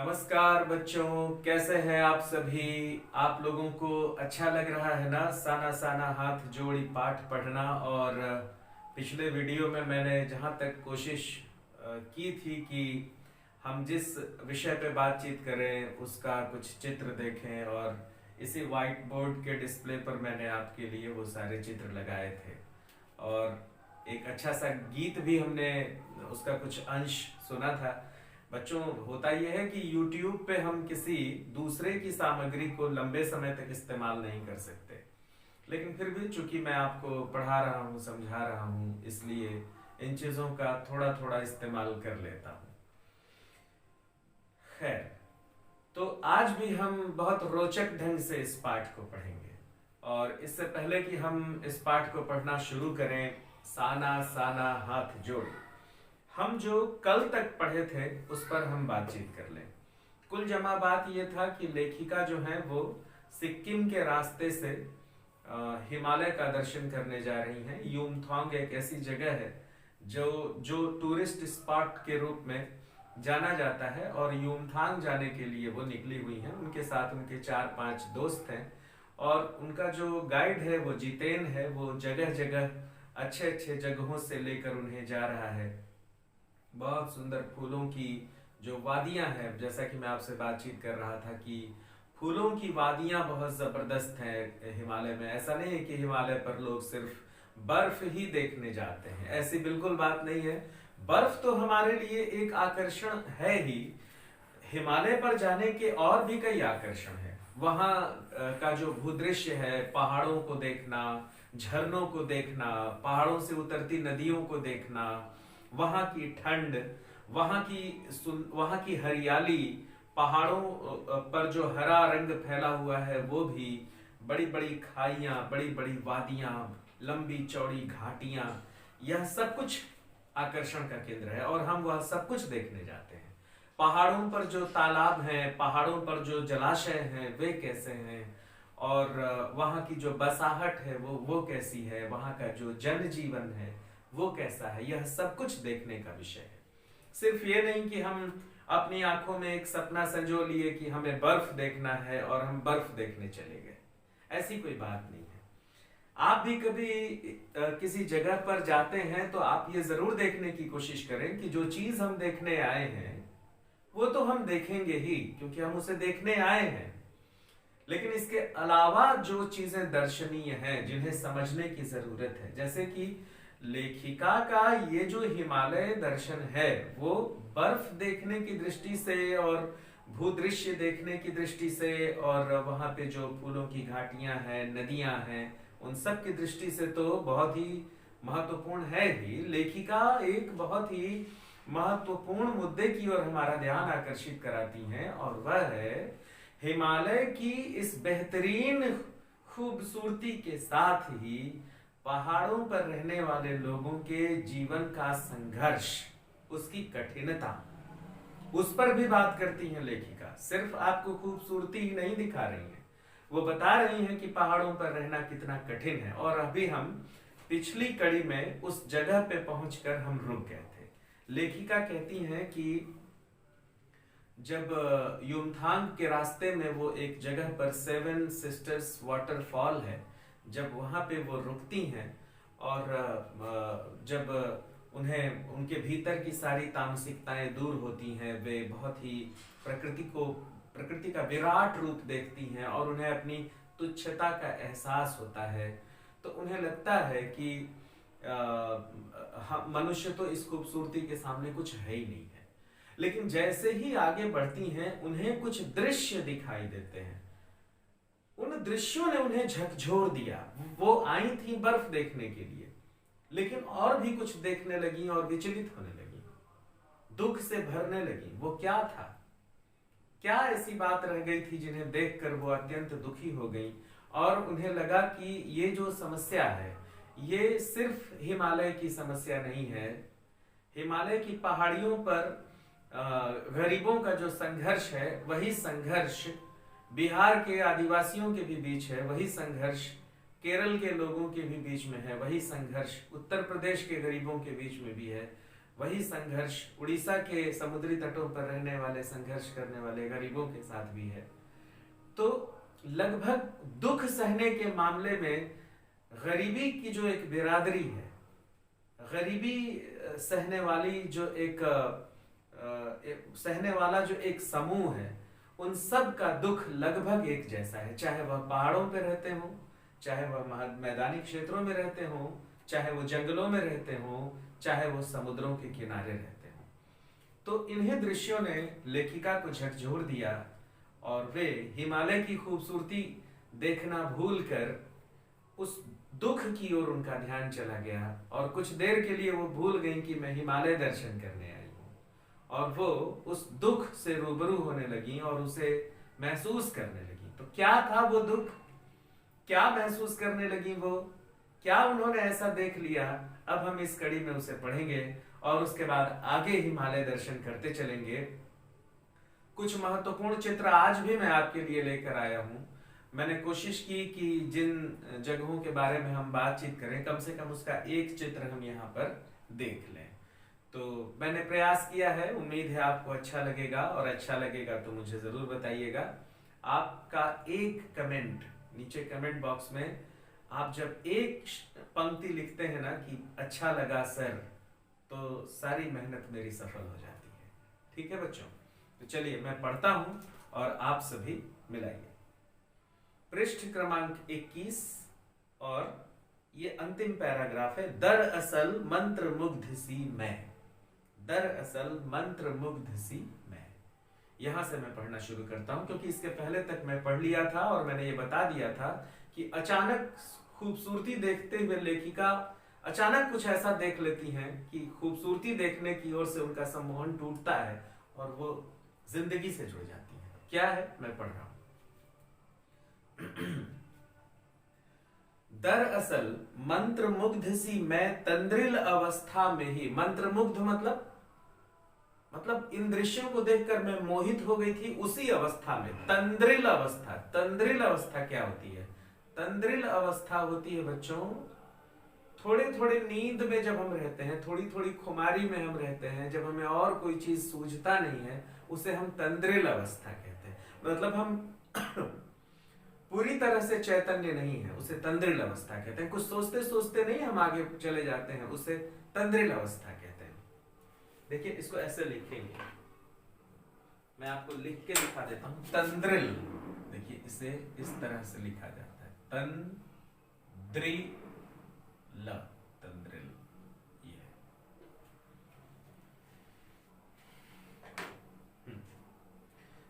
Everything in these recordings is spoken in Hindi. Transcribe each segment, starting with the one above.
नमस्कार बच्चों, कैसे हैं आप सभी। आप लोगों को अच्छा लग रहा है ना साना साना हाथ जोड़ी पाठ पढ़ना। और पिछले वीडियो में मैंने जहाँ तक कोशिश की थी कि हम जिस विषय पे बातचीत करें उसका कुछ चित्र देखें, और इसी व्हाइट बोर्ड के डिस्प्ले पर मैंने आपके लिए वो सारे चित्र लगाए थे। और एक अच्छा सा गीत भी हमने उसका कुछ अंश सुना था। बच्चों, होता यह है कि YouTube पे हम किसी दूसरे की सामग्री को लंबे समय तक इस्तेमाल नहीं कर सकते, लेकिन फिर भी चूंकि मैं आपको पढ़ा रहा हूँ, समझा रहा हूँ, इसलिए इन चीजों का थोड़ा थोड़ा इस्तेमाल कर लेता हूँ। खैर, तो आज भी हम बहुत रोचक ढंग से इस पाठ को पढ़ेंगे। और इससे पहले कि हम इस पाठ को पढ़ना शुरू करें, साना साना हाथ जोड़, हम जो कल तक पढ़े थे उस पर हम बातचीत कर लें। कुल जमा बात यह था कि लेखिका जो है वो सिक्किम के रास्ते से हिमालय का दर्शन करने जा रही हैं। युमथांग एक ऐसी जगह है जो जो टूरिस्ट स्पॉट के रूप में जाना जाता है, और युमथांग जाने के लिए वो निकली हुई हैं। उनके साथ उनके 4-5 दोस्त हैं, और उनका जो गाइड है वो जितेन है। वो जगह जगह अच्छे अच्छे जगहों से लेकर उन्हें जा रहा है। बहुत सुंदर फूलों की जो वादियां हैं, जैसा कि मैं आपसे बातचीत कर रहा था कि फूलों की वादियां बहुत जबरदस्त हैं हिमालय में। ऐसा नहीं है कि हिमालय पर लोग सिर्फ बर्फ ही देखने जाते हैं, ऐसी बिल्कुल बात नहीं है। बर्फ तो हमारे लिए एक आकर्षण है ही। हिमालय पर जाने के और भी कई आकर्षण हैं। वहाँ का जो भूदृश्य है, पहाड़ों को देखना, झरनों को देखना, पहाड़ों से उतरती नदियों को देखना, वहाँ की ठंड, वहाँ की हरियाली, पहाड़ों पर जो हरा रंग फैला हुआ है वो भी, बड़ी बड़ी खाइयां, बड़ी बड़ी वादियां, लंबी चौड़ी घाटियां, यह सब कुछ आकर्षण का केंद्र है, और हम वह सब कुछ देखने जाते हैं। पहाड़ों पर जो तालाब हैं, पहाड़ों पर जो जलाशय हैं वे कैसे हैं, और वहाँ की जो बसाहट है वो कैसी है, वहाँ का जो जनजीवन है वो कैसा है, यह सब कुछ देखने का विषय है। सिर्फ ये नहीं कि हम अपनी आंखों में एक सपना संजो लिए कि हमें बर्फ देखना है और हम बर्फ देखने चले गए, ऐसी कोई बात नहीं है। आप भी कभी किसी जगह पर जाते हैं तो आप ये जरूर देखने की कोशिश करें कि जो चीज हम देखने आए हैं वो तो हम देखेंगे ही, क्योंकि हम उसे देखने आए हैं। लेकिन इसके अलावा जो चीजें दर्शनीय हैं, जिन्हें समझने की जरूरत है, जैसे कि लेखिका का ये जो हिमालय दर्शन है वो बर्फ देखने की दृष्टि से और भूदृश्य देखने की दृष्टि से, और वहां पे जो फूलों की घाटियां हैं, नदियां हैं, उन सब की दृष्टि से तो बहुत ही महत्वपूर्ण है ही। लेखिका एक बहुत ही महत्वपूर्ण मुद्दे की ओर हमारा ध्यान आकर्षित कराती हैं, और वह है हिमालय की इस बेहतरीन खूबसूरती के साथ ही पहाड़ों पर रहने वाले लोगों के जीवन का संघर्ष, उसकी कठिनता, उस पर भी बात करती हैं लेखिका। सिर्फ आपको खूबसूरती ही नहीं दिखा रही हैं, वो बता रही हैं कि पहाड़ों पर रहना कितना कठिन है। और अभी हम पिछली कड़ी में उस जगह पे पहुंचकर हम रुक गए थे। लेखिका कहती हैं कि जब युमथांग के रास्ते में वो एक जगह पर 7 सिस्टर्स वाटरफॉल है, जब वहां पे वो रुकती हैं, और जब उन्हें उनके भीतर की सारी तामसिकताएं दूर होती हैं, वे बहुत ही प्रकृति का विराट रूप देखती हैं, और उन्हें अपनी तुच्छता का एहसास होता है, तो उन्हें लगता है कि मनुष्य तो इस खूबसूरती के सामने कुछ है ही नहीं है। लेकिन जैसे ही आगे बढ़ती हैं उन्हें कुछ दृश्य दिखाई देते हैं। उन दृश्यों ने उन्हें झकझोर दिया। वो आई थी बर्फ देखने के लिए, लेकिन और भी कुछ देखने लगी और विचलित होने लगी, दुख से भरने लगी। वो क्या था, क्या ऐसी बात रह गई थी जिन्हें देखकर वो अत्यंत दुखी हो गई, और उन्हें लगा कि ये जो समस्या है ये सिर्फ हिमालय की समस्या नहीं है। हिमालय की पहाड़ियों पर गरीबों का जो संघर्ष है, वही संघर्ष बिहार के आदिवासियों के भी बीच है, वही संघर्ष केरल के लोगों के भी बीच में है, वही संघर्ष उत्तर प्रदेश के गरीबों के बीच में भी है, वही संघर्ष उड़ीसा के समुद्री तटों पर रहने वाले संघर्ष करने वाले गरीबों के साथ भी है। तो लगभग दुख सहने के मामले में गरीबी की जो एक बिरादरी है, गरीबी सहने वाली जो सहने वाला जो एक समूह है, उन सब का दुख लगभग एक जैसा है, चाहे वह पहाड़ों पे रहते हो, चाहे वह मैदानी क्षेत्रों में रहते हो, चाहे वो जंगलों में रहते हो, चाहे वो समुद्रों के किनारे रहते हो। तो इन्हीं दृश्यों ने लेखिका को झकझोर दिया और वे हिमालय की खूबसूरती देखना भूलकर उस दुख की ओर उनका ध्यान चला गया और कुछ देर के लिए वो भूल गई कि मैं हिमालय दर्शन करने आई हूँ, और वो उस दुख से रूबरू होने लगी और उसे महसूस करने लगी। तो क्या था वो दुख, क्या महसूस करने लगी वो, क्या उन्होंने ऐसा देख लिया, अब हम इस कड़ी में उसे पढ़ेंगे और उसके बाद आगे हिमालय दर्शन करते चलेंगे। कुछ महत्वपूर्ण चित्र आज भी मैं आपके लिए लेकर आया हूं। मैंने कोशिश की कि जिन जगहों के बारे में हम बातचीत करें, कम से कम उसका एक चित्र हम यहाँ पर देख लें। तो मैंने प्रयास किया है, उम्मीद है आपको अच्छा लगेगा, और अच्छा लगेगा तो मुझे जरूर बताइएगा। आपका एक कमेंट नीचे कमेंट बॉक्स में, आप जब एक पंक्ति लिखते हैं ना कि अच्छा लगा सर, तो सारी मेहनत मेरी सफल हो जाती है। ठीक है बच्चों, तो चलिए मैं पढ़ता हूं और आप सभी मिलाइए। पृष्ठ क्रमांक 21 और ये अंतिम पैराग्राफ है। दरअसल मंत्र मुग्ध सी मैं, दरअसल मंत्र मुग्ध सी मैं। यहां से मैं पढ़ना शुरू करता हूं, क्योंकि इसके पहले तक मैं पढ़ लिया था और मैंने ये बता दिया था कि अचानक खूबसूरती देखते हुए लेखिका अचानक कुछ ऐसा देख लेती हैं कि खूबसूरती देखने की ओर से उनका सम्मोहन टूटता है और वो जिंदगी से जुड़ जाती है। क्या है, मैं पढ़ रहा हूं। दरअसल मंत्र मुग्ध सी मैं तंद्रिल अवस्था में ही, मंत्र मुग्ध मतलब इन दृश्यों को देखकर मैं मोहित हो गई थी, उसी अवस्था में। तंद्रिल अवस्था, तंद्रिल अवस्था क्या होती है? तंद्रिल अवस्था होती है बच्चों, थोड़े थोड़े नींद में जब हम रहते हैं, थोड़ी थोड़ी खुमारी में हम रहते हैं, जब हमें और कोई चीज सूझता नहीं है, उसे हम तंद्रिल अवस्था कहते हैं। मतलब हम पूरी तरह से चैतन्य नहीं है, उसे तंद्रिल अवस्था कहते हैं। कुछ सोचते सोचते नहीं हम आगे चले जाते हैं, उसे तंद्रिल अवस्था कहते हैं। देखिए इसको ऐसे लिखेंगे, मैं आपको लिख के दिखा देता हूं। तंद्रिल, देखिए इसे इस तरह से लिखा जाता है, तंद्रिल, तंद्रिल।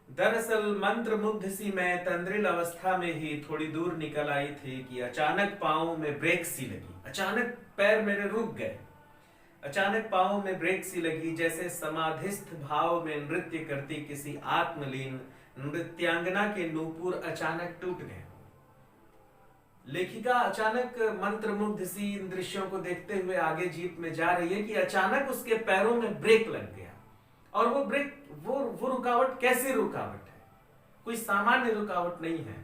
दरअसल मंत्र मुग्ध सी मैं तंद्रिल अवस्था में ही थोड़ी दूर निकल आई थी कि अचानक पांव में ब्रेक सी लगी। अचानक पैर मेरे रुक गए, अचानक पांव में ब्रेक सी लगी, जैसे समाधिस्थ भाव में नृत्य करती किसी आत्मलीन नृत्यांगना के नूपुर अचानक टूट गए। लेखिका अचानक मंत्र मुग्ध सी इन दृश्यों को देखते हुए आगे जीप में जा रही है कि अचानक उसके पैरों में ब्रेक लग गया। और वो ब्रेक, वो रुकावट कैसी रुकावट है? कोई सामान्य रुकावट नहीं है।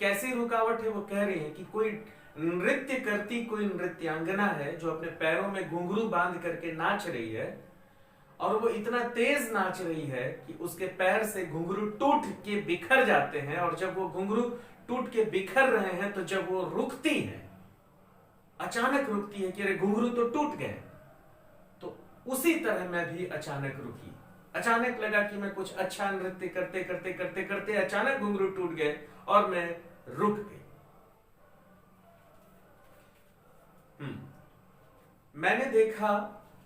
कैसी रुकावट है? वो कह रही है कि कोई नृत्य करती कोई नृत्यांगना है जो अपने पैरों में घुंघरू बांध करके नाच रही है, और वो इतना तेज नाच रही है कि उसके पैर से घुंघरू टूट के बिखर जाते हैं। और जब वो घुंघरू टूट के बिखर रहे हैं, तो जब वो रुकती है, अचानक रुकती है कि अरे घुंघरू तो टूट गए, तो उसी तरह मैं भी अचानक रुकी। अचानक लगा कि मैं कुछ अच्छा नृत्य करते करते करते करते अचानक घुंघरू टूट गए और मैं रुक गई। मैंने देखा,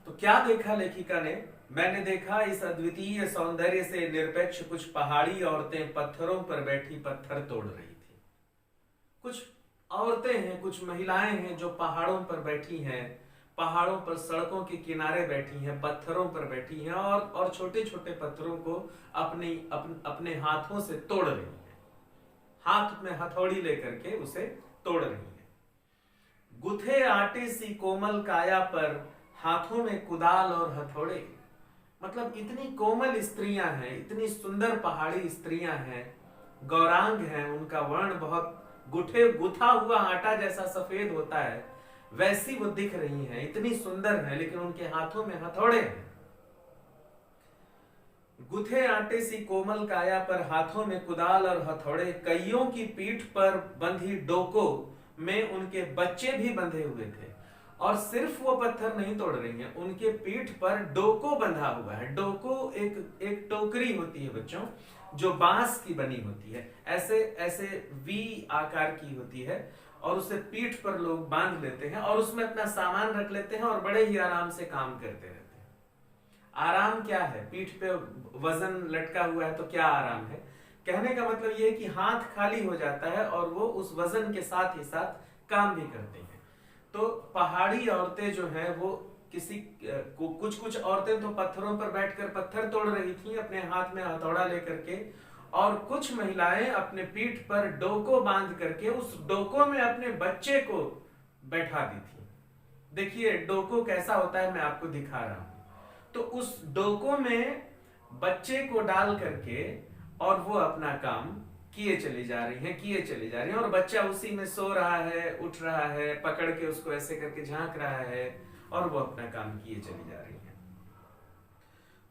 तो क्या देखा लेखिका ने? मैंने देखा इस अद्वितीय सौंदर्य से निरपेक्ष कुछ पहाड़ी औरतें पत्थरों पर बैठी पत्थर तोड़ रही थी। कुछ औरतें हैं, कुछ महिलाएं हैं जो पहाड़ों पर बैठी हैं, पहाड़ों पर सड़कों के किनारे बैठी हैं, पत्थरों पर बैठी हैं और छोटे छोटे पत्थरों को अपने हाथों से तोड़ रही हैं। हाथ में हथौड़ी लेकर के उसे तोड़ रही हैं। गुथे आटे सी कोमल काया पर हाथों में कुदाल और हथौड़े। मतलब इतनी कोमल स्त्रियां हैं, इतनी सुंदर पहाड़ी स्त्रियां हैं, गौरांग हैं, उनका वर्ण बहुत गुथा हुआ आटा जैसा सफेद होता है, वैसी वो दिख रही हैं, इतनी सुंदर है, लेकिन उनके हाथों में हथौड़े हैं। गुथे आटे सी कोमल काया पर हाथों में कुदाल और हथौड़े, कईयों की पीठ पर बंधी डोको में उनके बच्चे भी बंधे हुए थे। और सिर्फ वो पत्थर नहीं तोड़ रही हैं, उनके पीठ पर डोको बंधा हुआ है। डोको एक टोकरी होती है बच्चों, जो बांस की बनी होती है, ऐसे ऐसे वी आकार की होती है, और उसे पीठ पर लोग बांध लेते हैं और उसमें अपना सामान रख लेते हैं और बड़े ही आराम से काम करते रहते हैं। आराम क्या है? पीठ पे वजन लटका हुआ है तो क्या आराम है? कहने का मतलब यह है कि हाथ खाली हो जाता है और वो उस वजन के साथ ही साथ काम भी करते हैं। तो पहाड़ी औरतें जो हैं वो कुछ कुछ औरतें तो पत्थरों पर बैठकर पत्थर तोड़ रही थी अपने हाथ में हथौड़ा लेकर के, और कुछ महिलाएं अपने पीठ पर डोको बांध करके उस डोको में अपने बच्चे को बैठा दी थी। देखिए डोको कैसा होता है, मैं आपको दिखा रहा हूं। तो उस डोको में बच्चे को डाल करके और वो अपना काम किए चली जा रही हैं और बच्चा उसी में सो रहा है, उठ रहा है, पकड़ के उसको ऐसे करके झांक रहा है और वो अपना काम किए चली जा रही है।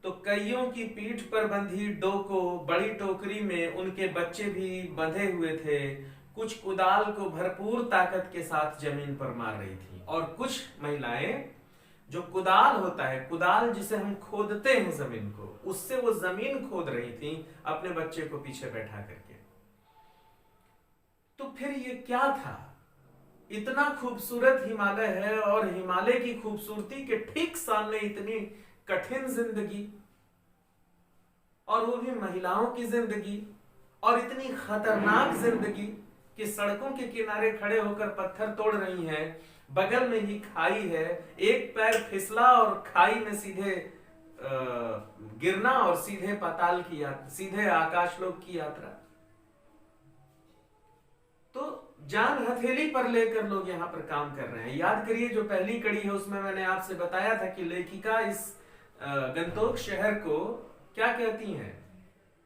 तो कईयों की पीठ पर बंधी डोको, बड़ी टोकरी में उनके बच्चे भी बंधे हुए थे। कुछ कुदाल को भरपूर ताकत के साथ जमीन पर मार रही थी, और कुछ महिलाएं जो कुदाल होता है, कुदाल जिसे हम खोदते हैं जमीन को, उससे वो जमीन खोद रही थी अपने बच्चे को पीछे बैठा करके। तो फिर ये क्या था? इतना खूबसूरत हिमालय है और हिमालय की खूबसूरती के ठीक सामने इतनी कठिन जिंदगी, और वो भी महिलाओं की जिंदगी, और इतनी खतरनाक जिंदगी कि सड़कों के किनारे खड़े होकर पत्थर तोड़ रही हैं, बगल में ही खाई है, एक पैर फिसला और खाई में सीधे गिरना और सीधे पाताल की यात्रा, सीधे आकाशलोक की यात्रा। तो जान हथेली पर लेकर लोग यहाँ पर काम कर रहे हैं। याद करिए जो पहली कड़ी है उसमें मैंने आपसे बताया था कि लेखिका इस गंतोक शहर को क्या कहती हैं?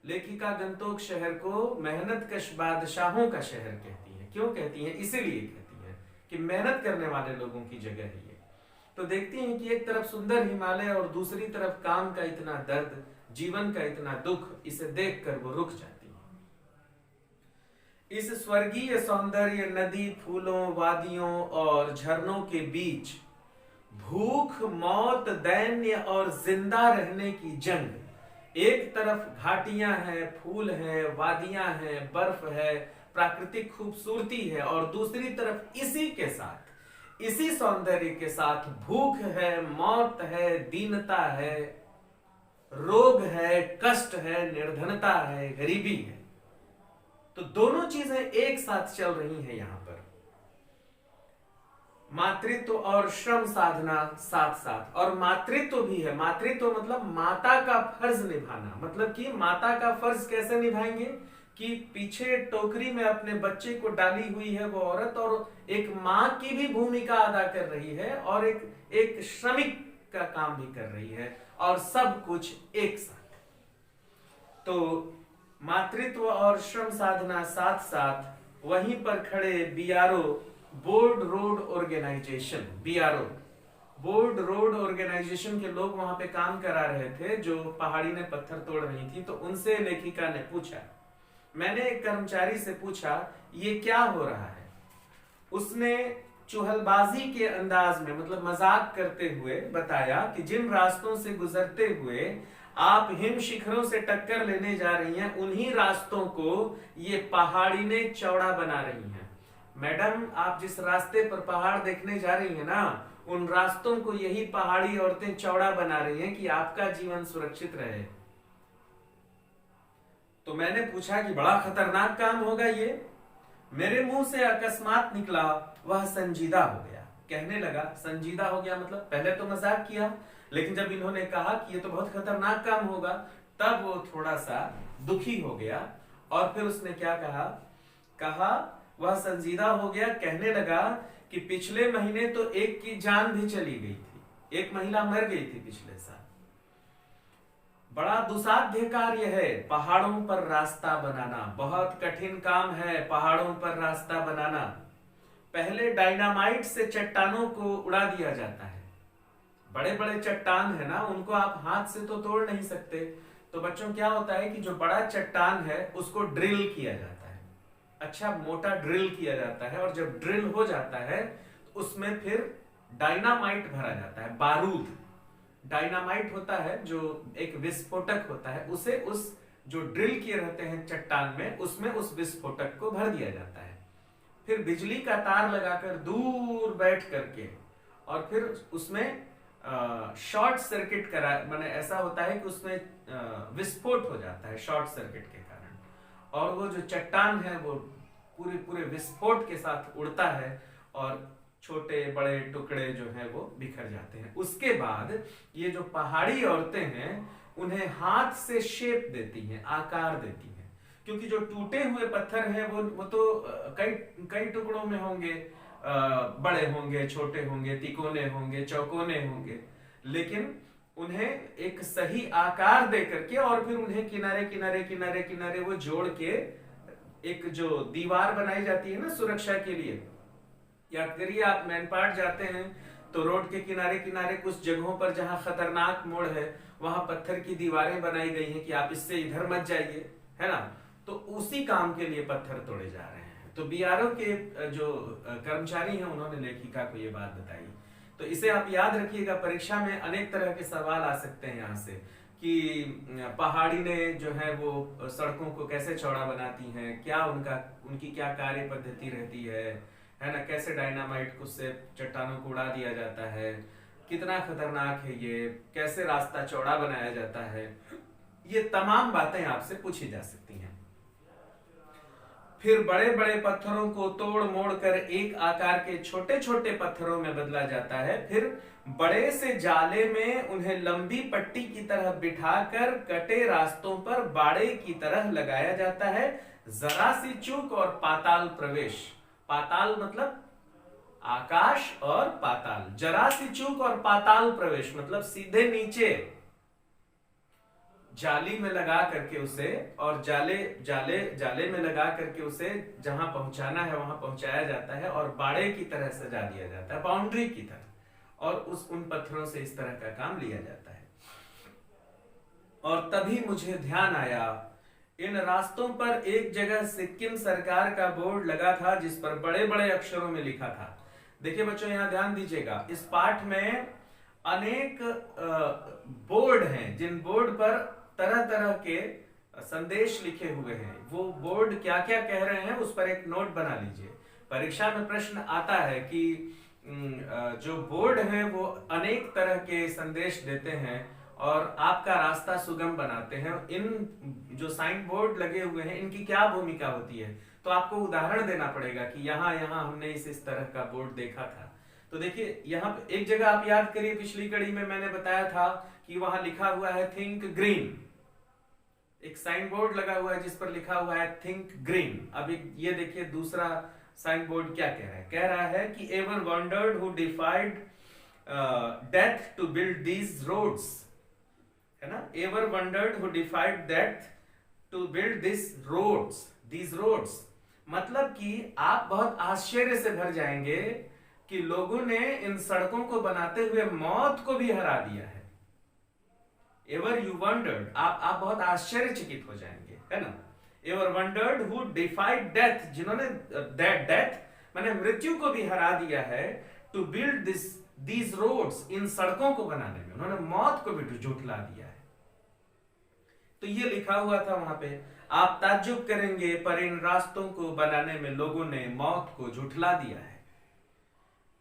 लेखिका गंतोक शहर को मेहनत कश बादशाहों का शहर कहती है। क्यों कहती है? इसीलिए कहती है कि मेहनत करने वाले लोगों की जगह है ये। तो देखती हैं कि एक तरफ सुंदर हिमालय और दूसरी तरफ काम का इतना दर्द, जीवन का इतना दुख, इसे देखकर वो रुक जाती है। इस स्वर्गीय सौंदर्य, नदी, फूलों, वादियों और झरनों के बीच भूख, मौत, दैन्य और जिंदा रहने की जंग। एक तरफ घाटियां हैं, फूल हैं, वादियां हैं, बर्फ है, प्राकृतिक खूबसूरती है, और दूसरी तरफ इसी के साथ, इसी सौंदर्य के साथ भूख है, मौत है, दीनता है, रोग है, कष्ट है, निर्धनता है, गरीबी है। तो दोनों चीजें एक साथ चल रही हैं यहां पर। मातृत्व और श्रम साधना साथ साथ, और मातृत्व भी है। मातृत्व मतलब माता का फर्ज निभाना। मतलब कि माता का फर्ज कैसे निभाएंगे कि पीछे टोकरी में अपने बच्चे को डाली हुई है वो औरत, और एक माँ की भी भूमिका अदा कर रही है और एक श्रमिक का काम भी कर रही है, और सब कुछ एक साथ। तो मातृत्व और श्रम साधना साथ साथ वहीं पर खड़े BRO, Border Road Organisation, BRO Border Road Organisation के लोग वहां पे काम करा रहे थे जो पहाड़ी ने पत्थर तोड़ रही थी। तो उनसे लेखिका ने पूछा, मैंने एक कर्मचारी से पूछा ये क्या हो रहा है? उसने चुहलबाजी के अंदाज में, मतलब मजाक करते हुए बताया कि जिन रास्तों से गुजरते हुए आप हिम शिखरों से टक्कर लेने जा रही हैं, उन्हीं रास्तों को ये पहाड़ी ने चौड़ा बना रही हैं। मैडम, आप जिस रास्ते पर पहाड़ देखने जा रही हैं ना, उन रास्तों को यही पहाड़ी औरतें चौड़ा बना रही हैं कि आपका जीवन सुरक्षित रहे। तो मैंने पूछा कि बड़ा खतरनाक काम होगा ये। मेरे मुंह से अकस्मात निकला, वह संजीदा हो गया। कहने लगा संजीदा हो गया मतलब पहले तो मजाक किया, लेकिन जब इन्होंने कहा कि ये तो बहुत खतरनाक काम होगा, तब वो थोड़ा सा दुखी हो गया। और फिर उसने क्या कहा वह संजीदा हो गया। कहने लगा कि पिछले महीने तो एक की जान भी चली गई थी, एक महिला मर गई थी पिछले साल। बड़ा दुसाध्य कार्य है पहाड़ों पर रास्ता बनाना, बहुत कठिन काम है पहाड़ों पर रास्ता बनाना। पहले डायनामाइट से चट्टानों को उड़ा दिया जाता है। बड़े बड़े चट्टान है ना, उनको आप हाथ से तो तोड़ नहीं सकते, तो बच्चों क्या होता है कि जो बड़ा चट्टान है उसको ड्रिल किया जाता है, अच्छा मोटा ड्रिल किया जाता है, और जब ड्रिल हो जाता है तो उसमें फिर डायनामाइट भरा जाता है, बारूद। डायनामाइट होता है जो एक विस्फोटक होता है, उसे उस जो ड्रिल किए रहते हैं चट्टान में, उसमें उस विस्फोटक को भर दिया जाता है। फिर बिजली का तार लगाकर दूर बैठ करके, और फिर उसमें शॉर्ट सर्किट करा, माने ऐसा होता है कि उसमें विस्फोट हो जाता है शॉर्ट सर्किट के कारण, और वो जो चट्टान है वो पूरे पूरे विस्फोट के साथ उड़ता है और छोटे बड़े टुकड़े जो है वो बिखर जाते हैं। उसके बाद ये जो पहाड़ी औरतें हैं उन्हें हाथ से शेप देती हैं, आकार देती हैं, क्योंकि जो टूटे हुए पत्थर हैं वो तो कई कई टुकड़ों में होंगे, बड़े होंगे, छोटे होंगे, तिकोने होंगे, चौकोने होंगे, लेकिन उन्हें एक सही आकार दे करके और फिर उन्हें किनारे किनारे किनारे किनारे वो जोड़ के एक जो दीवार बनाई जाती है ना सुरक्षा के लिए, या करिए आप मैनपाट जाते हैं तो रोड के किनारे किनारे कुछ जगहों पर जहां खतरनाक मोड़ है वहां पत्थर की दीवारें बनाई गई हैं कि आप इससे इधर मत जाइए, है ना। तो उसी काम के लिए पत्थर तोड़े जा रहे हैं। तो बीआरओ के जो कर्मचारी हैं उन्होंने लेखिका को ये बात बताई। तो इसे आप याद रखिएगा, परीक्षा में अनेक तरह के सवाल आ सकते हैं यहाँ से कि पहाड़ी ने जो है वो सड़कों को कैसे चौड़ा बनाती हैं, क्या उनकी क्या कार्य पद्धति रहती है ना, कैसे डायनामाइट को उससे चट्टानों को उड़ा दिया जाता है, कितना खतरनाक है ये, कैसे रास्ता चौड़ा बनाया जाता है, ये तमाम बातें आपसे पूछी जा सकती हैं। फिर बड़े बड़े पत्थरों को तोड़ मोड़ कर एक आकार के छोटे छोटे पत्थरों में बदला जाता है। फिर बड़े से जाले में उन्हें लंबी पट्टी की तरह बिठाकर कटे रास्तों पर बाड़े की तरह लगाया जाता है। जरा सी चूक और पाताल प्रवेश, पाताल मतलब आकाश और पाताल, जरा सी चूक और पाताल प्रवेश मतलब सीधे नीचे जाली में लगा करके उसे, और जाले जाले जाले में लगा करके उसे जहां पहुंचाना है वहां पहुंचाया जाता है और बाड़े की तरह सजा दिया जाता है, बाउंड्री की तरह, और उन पत्थरों से इस तरह का काम लिया जाता है। और तभी मुझे ध्यान आया, इन रास्तों पर एक जगह सिक्किम सरकार का बोर्ड लगा था जिस पर बड़े बड़े अक्षरों में लिखा था। देखिए बच्चों यहां ध्यान दीजिएगा, इस पाठ में अनेक बोर्ड हैं जिन बोर्ड पर तरह तरह के संदेश लिखे हुए हैं। वो बोर्ड क्या क्या कह रहे हैं उस पर एक नोट बना लीजिए। परीक्षा में प्रश्न आता है कि जो बोर्ड है वो अनेक तरह के संदेश देते हैं और आपका रास्ता सुगम बनाते हैं। इन जो साइन बोर्ड लगे हुए हैं इनकी क्या भूमिका होती है, तो आपको उदाहरण देना पड़ेगा कि यहाँ यहाँ हमने इस तरह का बोर्ड देखा था। तो देखिए यहाँ पे एक जगह आप याद करिए, पिछली कड़ी में मैंने बताया था कि वहां लिखा हुआ है थिंक ग्रीन, एक साइन बोर्ड लगा हुआ है जिस पर लिखा हुआ है थिंक ग्रीन। अब ये देखिए दूसरा साइन बोर्ड क्या कह रहा है, कह रहा है कि ever wondered who defied death to build these roads, है ना, ever wondered who defied death to build this roads, these roads, मतलब कि आप बहुत आश्चर्य से भर जाएंगे कि लोगों ने इन सड़कों को बनाते हुए मौत को भी हरा दिया है। एवर यू वंडर्ड, आप बहुत आश्चर्यचकित हो जाएंगे, है ना। Ever wondered who defied death, जिन्होंने डेथ माने मृत्यु को भी हरा दिया है, टू बिल्ड दीज रोड्स, इन सड़कों को बनाने में उन्होंने मौत को भी झुठला दिया है। तो ये लिखा हुआ था वहां पे। आप ताज्जुब करेंगे पर इन रास्तों को बनाने में लोगों ने मौत को झुठला दिया है।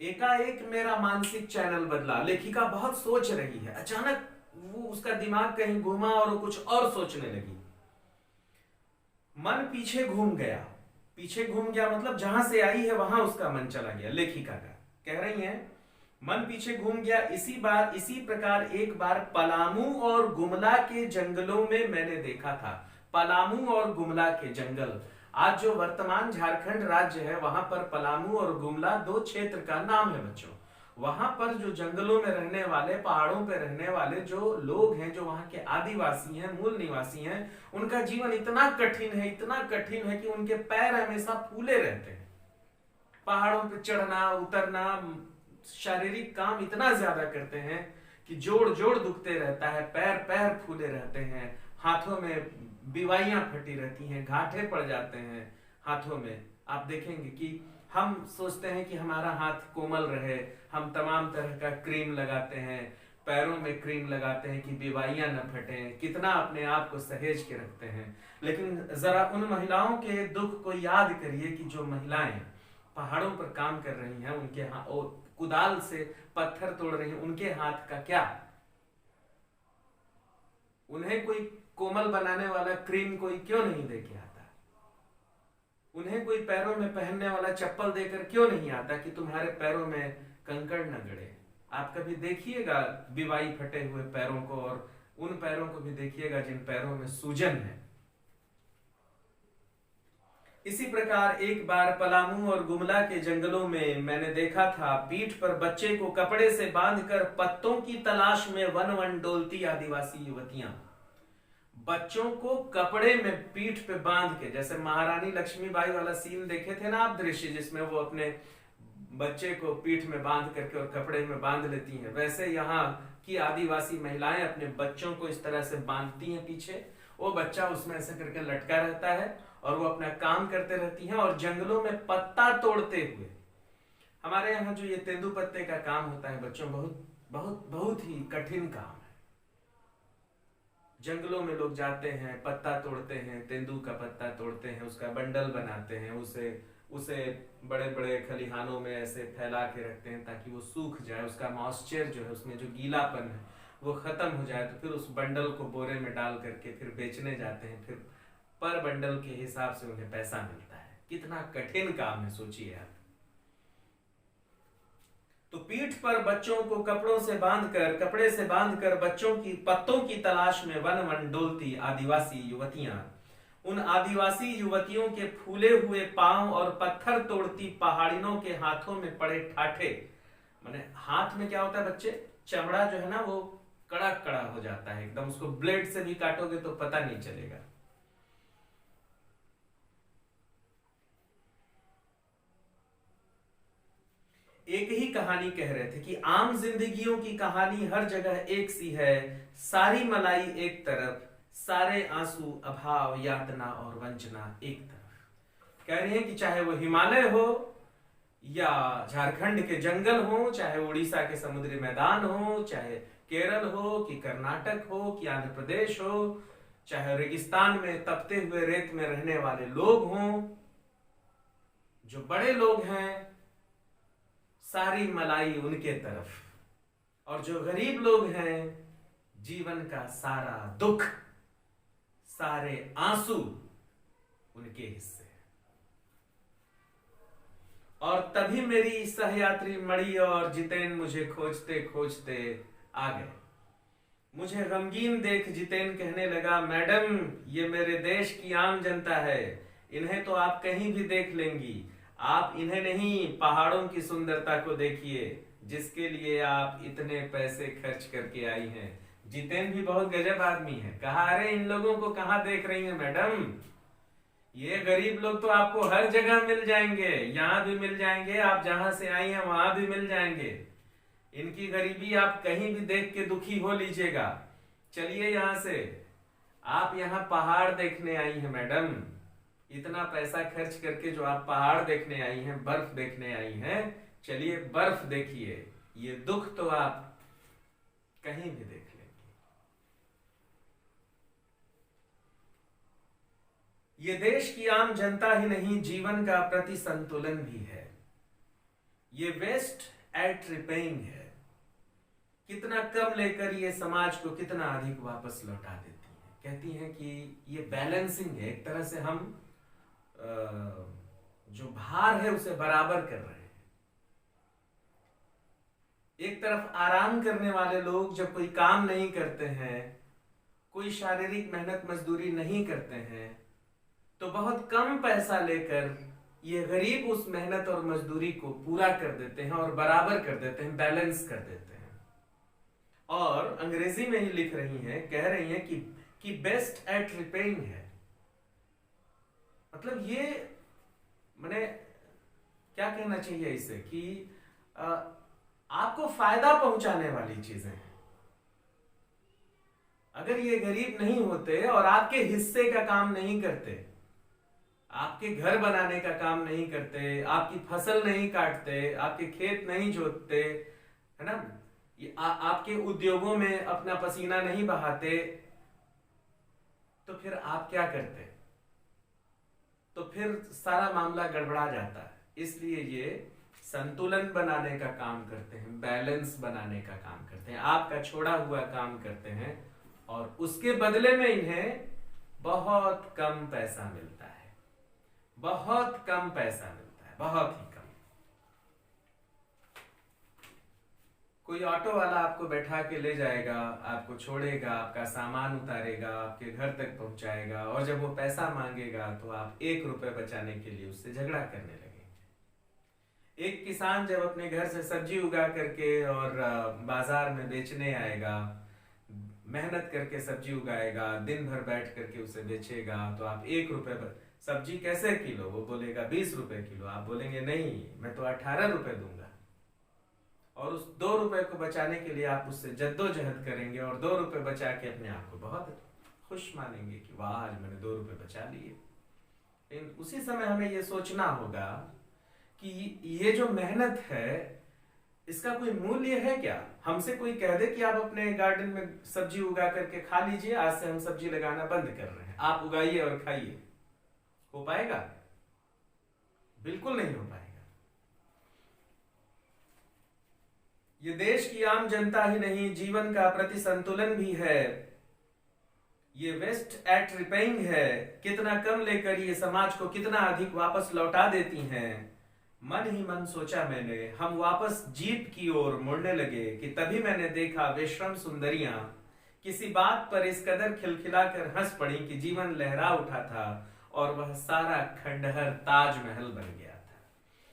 एकाएक मेरा मानसिक चैनल बदला, लेखिका बहुत सोच रही है, अचानक वो उसका दिमाग कहीं घूमा और वो कुछ और सोचने लगी। मन पीछे घूम गया, पीछे घूम गया मतलब जहां से आई है वहां उसका मन चला गया। लेखिका का कह रही है मन पीछे घूम गया। इसी प्रकार एक बार पलामू और गुमला के जंगलों में मैंने देखा था। पलामू और गुमला के जंगल, आज जो वर्तमान झारखंड राज्य है वहां पर पलामू और गुमला दो क्षेत्र का नाम है बच्चों। वहां पर जो जंगलों में रहने वाले, पहाड़ों पे रहने वाले जो लोग हैं, जो वहां के आदिवासी हैं, मूल निवासी हैं, उनका जीवन इतना कठिन है, इतना कठिन है कि उनके पैर हमेशा फूले रहते हैं। पहाड़ों पे चढ़ना उतरना, शारीरिक काम इतना ज्यादा करते हैं कि जोड़ जोड़ दुखते रहता है, पैर फूले रहते हैं, हाथों में बीवाइयां फटी रहती हैं, घाटे पड़ जाते हैं हाथों में। आप देखेंगे कि हम सोचते हैं कि हमारा हाथ कोमल रहे, हम तमाम तरह का क्रीम लगाते हैं, पैरों में क्रीम लगाते हैं कि बीवाइयां न फटे, कितना अपने आप को सहेज के रखते हैं। लेकिन जरा उन महिलाओं के दुख को याद करिए कि जो महिलाएं पहाड़ों पर काम कर रही हैं, उनके हाथ कुदाल से पत्थर तोड़ रही हैं, उनके हाथ का क्या? उन्हें कोई कोमल बनाने वाला क्रीम कोई क्यों नहीं दे के आता? उन्हें कोई पैरों में पहनने वाला चप्पल देकर क्यों नहीं आता कि तुम्हारे पैरों में कंकड़ न गड़े? आप कभी देखिएगा बीवाई फटे हुए पैरों को, और उन पैरों को भी देखिएगा जिन पैरों में सूजन है। इसी प्रकार एक बार पलामू और गुमला के जंगलों में मैंने देखा था, पीठ पर बच्चे को कपड़े से बांधकर पत्तों की तलाश में वन वन डोलती आदिवासी युवतियां। बच्चों को कपड़े में पीठ पे बांध के, जैसे महारानी लक्ष्मीबाई वाला सीन देखे थे ना आप, दृश्य जिसमें वो अपने बच्चे को पीठ में बांध करके और कपड़े में बांध लेती हैं, वैसे यहाँ की आदिवासी महिलाएं अपने बच्चों को इस तरह से बांधती हैं पीछे। वो बच्चा उसमें ऐसे करके लटका रहता है और वो अपना काम करते रहती हैं, और जंगलों में पत्ता तोड़ते हुए। हमारे यहाँ जो ये तेंदू पत्ते का काम होता है बच्चों, बहुत बहुत बहुत ही कठिन काम है। जंगलों में लोग जाते हैं, पत्ता तोड़ते हैं, तेंदू का पत्ता तोड़ते हैं, उसका बंडल बनाते हैं, उसे बड़े बड़े खलिहानों में ऐसे फैला के रखते हैं ताकि वो सूख जाए, उसका मॉइस्चर जो है, उसमें जो गीलापन है वो खत्म हो जाए। तो फिर उस बंडल को बोरे में डाल करके फिर बेचने जाते हैं, फिर पर बंडल के हिसाब से उन्हें पैसा मिलता है। कितना कठिन काम है, सोचिए आप। तो पीठ पर बच्चों को कपड़े से बांधकर बच्चों की पत्तों की तलाश में वन वन डोलती आदिवासी युवतियां। उन आदिवासी युवतियों के फूले हुए पांव और पत्थर तोड़ती पहाड़िनों के हाथों में पड़े ठाठे। माने हाथ में क्या होता है बच्चे, चमड़ा जो है ना वो कड़ा कड़ा हो जाता है एकदम, उसको ब्लेड से भी काटोगे तो पता नहीं चलेगा। एक ही कहानी कह रहे थे कि आम जिंदगियों की कहानी हर जगह एक सी है, सारी मलाई एक तरफ, सारे आंसू अभाव यातना और वंचना एक तरफ। कह रहे हैं कि चाहे वो हिमालय हो या झारखंड के जंगल हो, चाहे उड़ीसा के समुद्री मैदान हो, चाहे केरल हो कि कर्नाटक हो कि आंध्र प्रदेश हो, चाहे रेगिस्तान में तपते हुए रेत में रहने वाले लोग हों, जो बड़े लोग हैं सारी मलाई उनके तरफ, और जो गरीब लोग हैं जीवन का सारा दुख, सारे आंसू उनके हिस्से। और तभी मेरी सहयात्री मणि और जितेन मुझे खोजते खोजते आ गए। मुझे गमगीन देख जितेन कहने लगा, मैडम ये मेरे देश की आम जनता है, इन्हें तो आप कहीं भी देख लेंगी, आप इन्हें नहीं पहाड़ों की सुंदरता को देखिए जिसके लिए आप इतने पैसे खर्च करके आई हैं। जितेन भी बहुत गजब आदमी है, कहा अरे इन लोगों को कहाँ देख रही हैं मैडम, ये गरीब लोग तो आपको हर जगह मिल जाएंगे, यहाँ भी मिल जाएंगे, आप जहां से आई हैं वहां भी मिल जाएंगे, इनकी गरीबी आप कहीं भी देख के दुखी हो लीजिएगा। चलिए यहाँ से, आप यहाँ पहाड़ देखने आई हैं मैडम, इतना पैसा खर्च करके जो आप पहाड़ देखने आई हैं, बर्फ देखने आई हैं, चलिए बर्फ देखिए, ये दुख तो आप कहीं भी देख लेंगे। ये देश की आम जनता ही नहीं, जीवन का प्रति संतुलन भी है। ये वेस्ट एट रिपेइंग है, कितना कम लेकर ये समाज को कितना अधिक वापस लौटा देती है। कहती हैं कि ये बैलेंसिंग है, एक तरह से हम जो भार है उसे बराबर कर रहे हैं। एक तरफ आराम करने वाले लोग जब कोई काम नहीं करते हैं, कोई शारीरिक मेहनत मजदूरी नहीं करते हैं, तो बहुत कम पैसा लेकर ये गरीब उस मेहनत और मजदूरी को पूरा कर देते हैं और बराबर कर देते हैं, बैलेंस कर देते हैं। और अंग्रेजी में ही लिख रही हैं, कह रही हैं कि बेस्ट एट रिपेइंग है। मतलब ये मैंने क्या कहना चाहिए इसे कि आपको फायदा पहुंचाने वाली चीजें हैं। अगर ये गरीब नहीं होते और आपके हिस्से का काम नहीं करते, आपके घर बनाने का काम नहीं करते, आपकी फसल नहीं काटते, आपके खेत नहीं जोतते, है ना, आपके उद्योगों में अपना पसीना नहीं बहाते, तो फिर आप क्या करते? तो फिर सारा मामला गड़बड़ा जाता है। इसलिए ये संतुलन बनाने का काम करते हैं, बैलेंस बनाने का काम करते हैं, आपका छोड़ा हुआ काम करते हैं, और उसके बदले में इन्हें बहुत कम पैसा मिलता है, बहुत कम पैसा मिलता है, बहुत ही कम। कोई ऑटो वाला आपको बैठा के ले जाएगा, आपको छोड़ेगा, आपका सामान उतारेगा, आपके घर तक पहुंचाएगा, और जब वो पैसा मांगेगा तो आप 1 रुपए बचाने के लिए उससे झगड़ा करने लगेंगे। एक किसान जब अपने घर से सब्जी उगा करके और बाजार में बेचने आएगा, मेहनत करके सब्जी उगाएगा, दिन भर बैठ करके उसे बेचेगा, तो आप 1 रुपए सब्जी कैसे किलो? वो बोलेगा 20 रुपए किलो। आप बोलेंगे नहीं, मैं तो 18 रुपए दूंगा। और उस 2 रुपए को बचाने के लिए आप उससे जद्दोजहद करेंगे, और 2 रुपए बचा के अपने आप को बहुत खुश मानेंगे कि वाह, आज मैंने 2 रुपए बचा लिए। लेकिन उसी समय हमें ये सोचना होगा कि ये जो मेहनत है, इसका कोई मूल्य है क्या? हमसे कोई कह दे कि आप अपने गार्डन में सब्जी उगा करके खा लीजिए, आज से हम सब्जी लगाना बंद कर रहे हैं, आप उगाइए और खाइए, हो पाएगा? बिल्कुल नहीं हो पाएगा। ये देश की आम जनता ही नहीं, जीवन का प्रति संतुलन भी है। ये वेस्ट एट रिपेइंग है, कितना कम लेकर ये समाज को कितना अधिक वापस लौटा देती हैं। मन ही मन सोचा मैंने, हम वापस जीप की ओर मुड़ने लगे कि तभी मैंने देखा वे श्रम सुंदरियां किसी बात पर इस कदर खिलखिलाकर हंस पड़ी कि जीवन लहरा उठा था और वह सारा खंडहर ताजमहल बन गया था।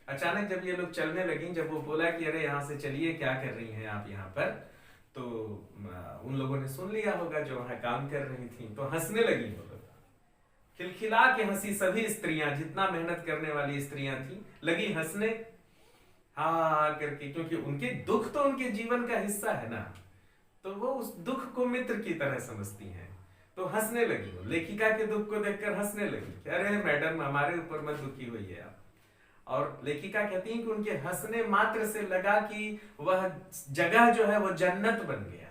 अचानक जब ये लोग चलने लगी, जब वो बोला कि अरे यहाँ से चलिए, क्या कर रही हैं आप यहाँ पर, तो उन लोगों ने सुन लिया होगा जो वहां काम कर रही थी, तो हंसने लगी वो लोग, खिलखिला के हंसी। सभी स्त्रियां, जितना मेहनत करने वाली स्त्रियां थी, लगी हंसने, हाँ करके, क्योंकि उनके दुख तो उनके जीवन का हिस्सा है ना, तो वो उस दुख को मित्र की तरह समझती हैं। तो हंसने लगी, वो लेखिका के दुख को देखकर हंसने लगी, अरे मैडम हमारे ऊपर मत दुखी हुई है आप। और लेखिका कहती है कि उनके हंसने मात्र से लगा कि वह जगह जो है वो जन्नत बन गया।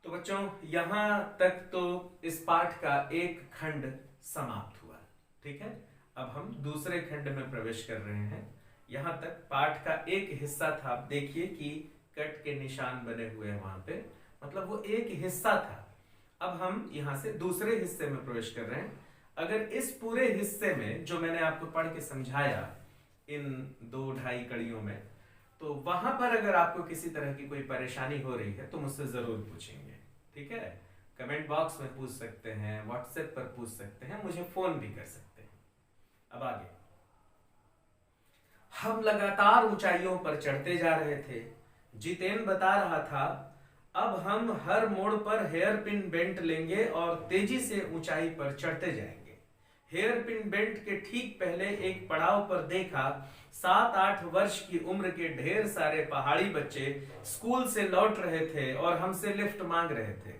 तो बच्चों, यहां तक तो इस पाठ का एक खंड समाप्त हुआ, ठीक है। अब हम दूसरे खंड में प्रवेश कर रहे हैं। यहां तक पाठ का एक हिस्सा था। आप देखिए कि कट के निशान बने हुए हैं वहां पे, मतलब वो एक हिस्सा था। अब हम यहां से दूसरे हिस्से में प्रवेश कर रहे हैं। अगर इस पूरे हिस्से में जो मैंने आपको पढ़ के समझाया इन 2-2.5 कड़ियों में, तो वहां पर अगर आपको किसी तरह की कोई परेशानी हो रही है तो मुझसे जरूर पूछेंगे, ठीक है। कमेंट बॉक्स में पूछ सकते हैं, व्हाट्सएप पर पूछ सकते हैं, मुझे फोन भी कर सकते हैं। अब आगे, हम लगातार ऊंचाइयों पर चढ़ते जा रहे थे। जितेन बता रहा था, अब हम हर मोड़ पर हेयर पिन बेंट लेंगे और तेजी से ऊंचाई पर चढ़ते जाएंगे। हेयर पिन बेंट के ठीक पहले एक पड़ाव पर देखा 7-8 वर्ष की उम्र के ढेर सारे पहाड़ी बच्चे स्कूल से लौट रहे थे और हमसे लिफ्ट मांग रहे थे।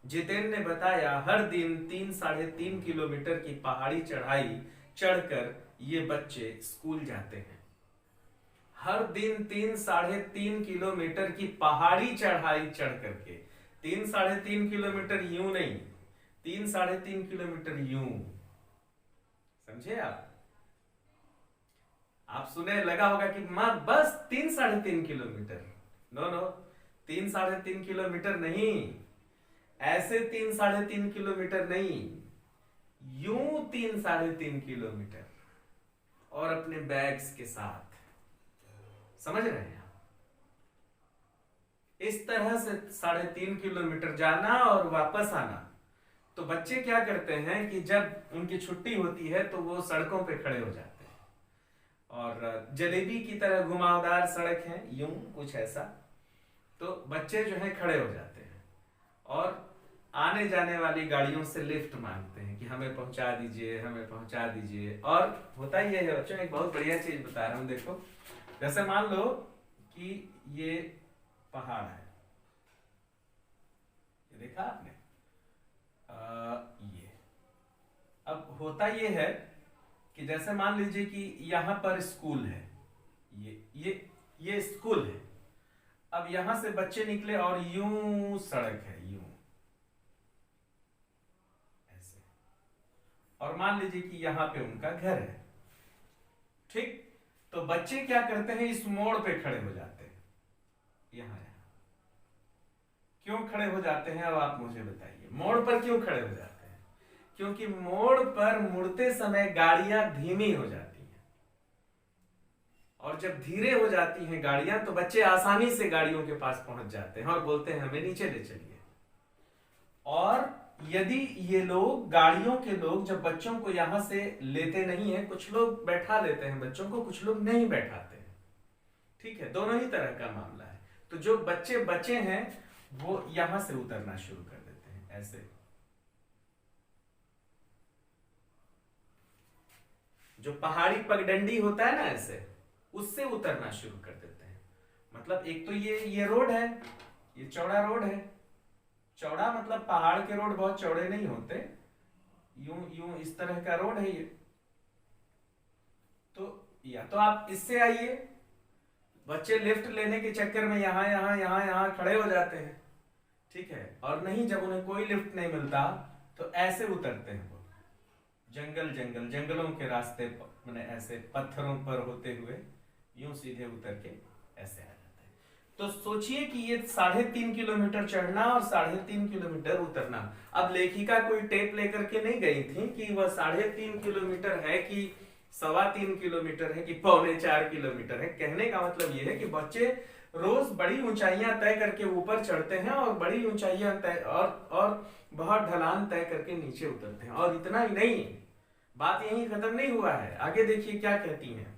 जितेन ने बताया, हर दिन 3-3.5 किलोमीटर की पहाड़ी चढ़ाई चढ़कर ये बच्चे स्कूल जाते हैं। हर दिन 3-3.5 किलोमीटर की पहाड़ी चढ़ाई चढ़ करके, 3-3.5 किलोमीटर यूं नहीं, 3-3.5 किलोमीटर यूं, समझे आप सुने लगा होगा कि मां बस 3-3.5 किलोमीटर, नो, 3-3.5 किलोमीटर नहीं, ऐसे 3-3.5 किलोमीटर नहीं, यूं 3-3.5 किलोमीटर, और अपने बैग्स के साथ, समझ रहे हैं आप? इस तरह से 3.5 किलोमीटर जाना और वापस आना। तो बच्चे क्या करते हैं कि जब उनकी छुट्टी होती है तो वो सड़कों पे खड़े हो जाते हैं, और जलेबी की तरह घुमावदार सड़क है, यूं कुछ ऐसा, तो बच्चे जो है खड़े हो जाते हैं और आने जाने वाली गाड़ियों से लिफ्ट मांगते हैं कि हमें पहुंचा दीजिए, हमें पहुंचा दीजिए। और होता ही है बच्चों, एक बहुत बढ़िया चीज बता रहा हूं, देखो, जैसे मान लो कि ये पहाड़ है, देखा आपने? ये अब होता ये है कि जैसे मान लीजिए कि यहां पर स्कूल है, ये स्कूल है। अब यहां से बच्चे निकले और यूं सड़क है, यूं ऐसे, और मान लीजिए कि यहां पे उनका घर है। ठीक, तो बच्चे क्या करते हैं, इस मोड़ पे खड़े हो जाते हैं। यहां क्यों खड़े हो जाते हैं, अब आप मुझे बताइए, मोड़ पर क्यों खड़े हो जाते हैं? क्योंकि मोड़ पर मुड़ते समय गाड़ियां धीमी हो जाती हैं, और जब धीरे हो जाती हैं गाड़ियां तो बच्चे आसानी से गाड़ियों के पास पहुंच जाते हैं और बोलते हैं हमें नीचे ले चलिए। और यदि ये लोग, गाड़ियों के लोग, जब बच्चों को यहां से लेते नहीं है, कुछ लोग बैठा लेते हैं बच्चों को, कुछ लोग नहीं बैठाते हैं। ठीक है, दोनों ही तरह का मामला है। तो जो बच्चे बचे हैं वो यहां से उतरना शुरू कर देते हैं, ऐसे। जो पहाड़ी पगडंडी होता है ना, ऐसे उससे उतरना शुरू कर देते हैं। मतलब एक तो ये रोड है, ये चौड़ा रोड है। चौड़ा मतलब पहाड़ के रोड बहुत चौड़े नहीं होते, यूं यूं इस तरह का रोड है ये। तो या तो आप इससे आइए, बच्चे लिफ्ट लेने के चक्कर में यहां यहां यहां यहां खड़े हो जाते हैं। ठीक है, और नहीं, जब उन्हें कोई लिफ्ट नहीं मिलता तो ऐसे उतरते हैं वो, जंगलों के रास्ते, मैंने ऐसे पत्थरों पर होते हुए यूं सीधे उतर के ऐसे आ जाते हैं। तो सोचिए कि ये 3.5 किलोमीटर चढ़ना और 3.5 किलोमीटर उतरना। अब लेखिका कोई टेप लेकर के नहीं गई थी कि वह 3.5 किलोमीटर है कि 3.25 किलोमीटर है कि 3.25 किलोमीटर है। कहने का मतलब यह है कि बच्चे रोज बड़ी ऊंचाइयां तय करके ऊपर चढ़ते हैं और बड़ी ऊंचाइयां तय और बहुत ढलान तय करके नीचे उतरते हैं। और इतना ही नहीं, बात यहीं खत्म नहीं हुआ है, आगे देखिए क्या कहती हैं।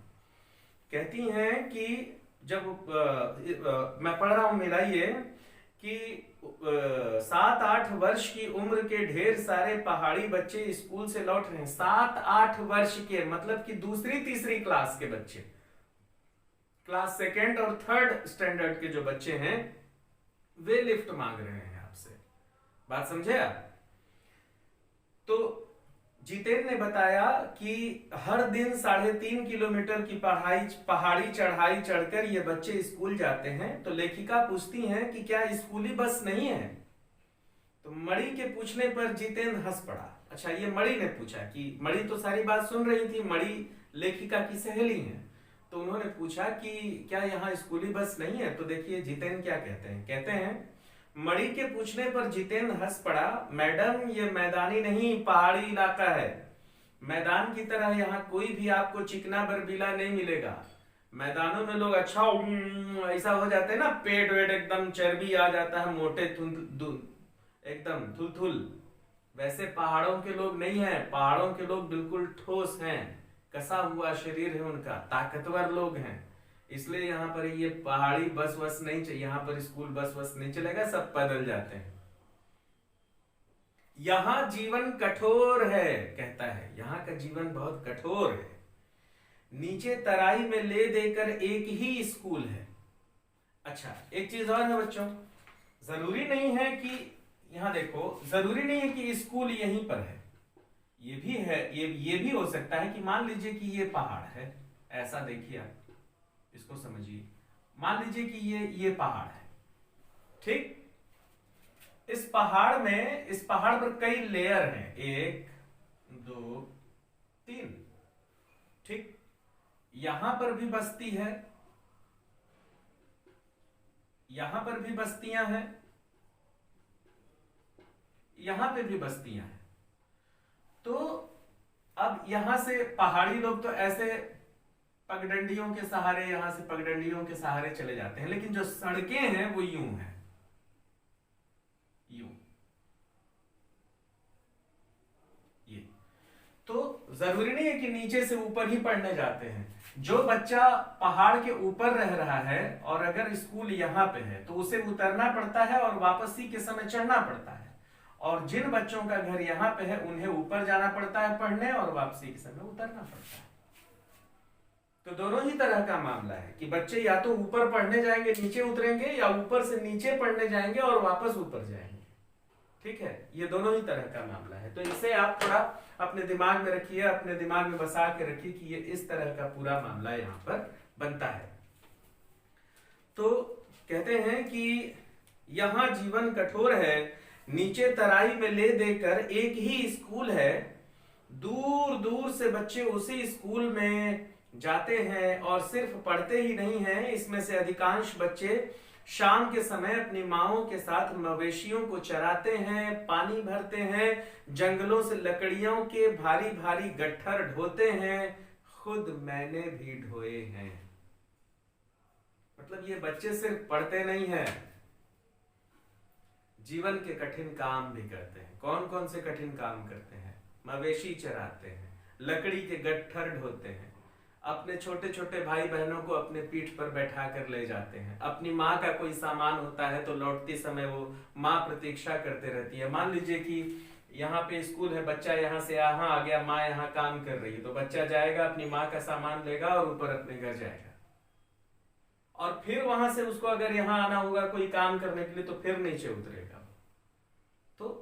कहती हैं कि जब मैं पढ़ रहा हूं, मिलाइए कि 7-8 वर्ष की उम्र के ढेर सारे पहाड़ी बच्चे स्कूल से लौट रहे हैं। 7-8 वर्ष के, मतलब कि दूसरी तीसरी क्लास के बच्चे, क्लास 2nd और 3rd स्टैंडर्ड के जो बच्चे हैं, वे लिफ्ट मांग रहे हैं आपसे। बात समझे आप? तो जितेंद्र ने बताया कि हर दिन 3.5 किलोमीटर की पहाड़ी चढ़ाई चढ़कर ये बच्चे स्कूल जाते हैं। तो लेखिका पूछती हैं कि क्या स्कूली बस नहीं है? तो मणि के पूछने पर जितेंद्र हंस पड़ा। अच्छा, ये मणि ने पूछा कि मणि तो सारी बात सुन रही थी, मणि लेखिका की सहेली है, तो उन्होंने पूछा कि क्या यहाँ स्कूली बस नहीं है? तो देखिए जितेंद्र क्या कहते हैं। कहते हैं, मणि के पूछने पर जितेंद्र हंस पड़ा, मैडम ये मैदानी नहीं पहाड़ी इलाका है। मैदान की तरह यहाँ कोई भी आपको चिकना बर्फीला नहीं मिलेगा। मैदानों में लोग अच्छा ऐसा हो जाते हैं ना, पेट वेट एकदम चर्बी आ जाता है, मोटे एकदम थुल, वैसे पहाड़ों के लोग नहीं है। पहाड़ों के लोग बिल्कुल ठोस हैं, कसा हुआ शरीर है उनका, ताकतवर लोग हैं। इसलिए यहाँ पर ये पहाड़ी बस वस नहीं चाहिए, यहाँ पर स्कूल बस वस नहीं चलेगा, सब पैदल जाते हैं। यहाँ जीवन कठोर है, कहता है, यहाँ का जीवन बहुत कठोर है। नीचे तराई में ले देकर एक ही स्कूल है। अच्छा, एक चीज और है बच्चों, जरूरी नहीं है कि, यहाँ देखो, जरूरी नहीं है कि स्कूल यहीं पर है। ये भी है, ये भी हो सकता है कि मान लीजिए कि ये पहाड़ है, ऐसा देखिए आप, इसको समझिए। मान लीजिए कि ये पहाड़ है, ठीक। इस पहाड़ पर कई लेयर हैं, 1 2 3, ठीक। यहां पर भी बस्ती है, यहां पर भी बस्तियां हैं, यहां पे भी बस्तियां हैं। तो अब यहां से पहाड़ी लोग तो ऐसे पगडंडियों के सहारे, यहां से पगडंडियों के सहारे चले जाते हैं, लेकिन जो सड़कें हैं वो यूं हैं, यूं। ये तो जरूरी नहीं है कि नीचे से ऊपर ही पढ़ने जाते हैं। जो बच्चा पहाड़ के ऊपर रह रहा है और अगर स्कूल यहां पे है तो उसे उतरना पड़ता है और वापसी के समय चढ़ना पड़ता है। और जिन बच्चों का घर यहाँ पे है उन्हें ऊपर जाना पड़ता है पढ़ने, और वापसी के समय उतरना पड़ता है। तो दोनों ही तरह का मामला है कि बच्चे या तो ऊपर पढ़ने जाएंगे नीचे उतरेंगे, या ऊपर से नीचे पढ़ने जाएंगे और वापस ऊपर जाएंगे। ठीक है, ये दोनों ही तरह का मामला है। तो इसे आप थोड़ा अपने दिमाग में रखिए, अपने दिमाग में बसा के रखिए कि ये इस तरह का पूरा मामला यहाँ पर बनता है। तो कहते हैं कि यहाँ जीवन कठोर है, नीचे तराई में ले देकर एक ही स्कूल है, दूर दूर से बच्चे उसी स्कूल में जाते हैं और सिर्फ पढ़ते ही नहीं हैं, इसमें से अधिकांश बच्चे शाम के समय अपनी माओं के साथ मवेशियों को चराते हैं, पानी भरते हैं, जंगलों से लकड़ियों के भारी भारी गट्ठर ढोते हैं, खुद मैंने भी ढोए हैं। मतलब ये बच्चे सिर्फ पढ़ते नहीं हैं, जीवन के कठिन काम भी करते हैं। कौन कौन से कठिन काम करते हैं? मवेशी चराते हैं, लकड़ी के गट्ठर ढोते हैं, अपने छोटे छोटे भाई बहनों को अपने पीठ पर बैठा कर ले जाते हैं, अपनी माँ का कोई सामान होता है तो लौटते समय वो माँ प्रतीक्षा करते रहती है। मान लीजिए कि यहाँ पे स्कूल है, बच्चा यहाँ से यहाँ आ गया, माँ यहाँ काम कर रही है, तो बच्चा जाएगा, अपनी माँ का सामान लेगा और ऊपर अपने घर जाएगा, और फिर वहां से उसको अगर यहाँ आना होगा कोई काम करने के लिए तो फिर नीचे उतरेगा। तो